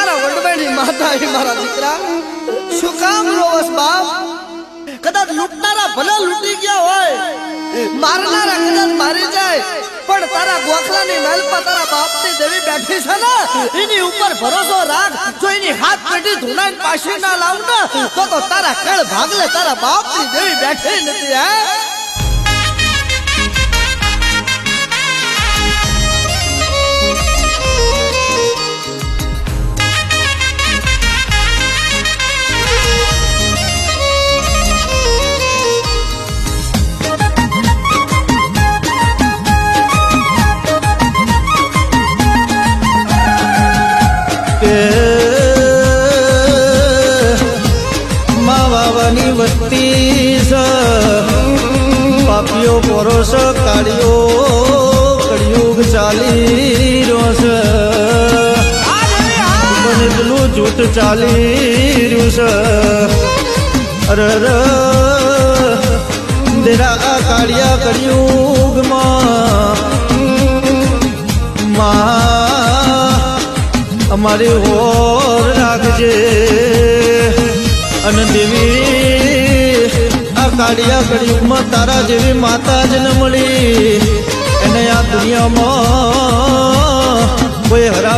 મારા વડવાઈની માતા એ મારા દીકરા શું કામ રોવસ બાપ? કદાચ લૂંટનારા ભલે લૂંટી ગયા હોય, મારનારા કદાચ મારી જાય, પણ તારા ગોખલાની મહેલ પર તારા બાપની દેવી બેઠી છે ને, એની ઉપર ભરોસો રાખ. જો એની હાથ પેટી ધુનાઈને પાછી ના લાવ ને તો તારા કળ ભાગલે તારા બાપની દેવી બેઠી નથી. હે માવાની વસ્તી પાપીઓ પરોસ કાળીઓ કળિયુગ ચાલી રહ્યો છે, મને પેલું જૂઠ ચાલી રહ્યું છે. અરે દેરા આ કાળિયા કળિયુગમાં અમારી હોર રાખજે. અને દેવી આ કાળિયા કળિયુગમાં તારા જેવી માતા જ ન મળી, એને આ દુનિયામાં કોઈ હરાવે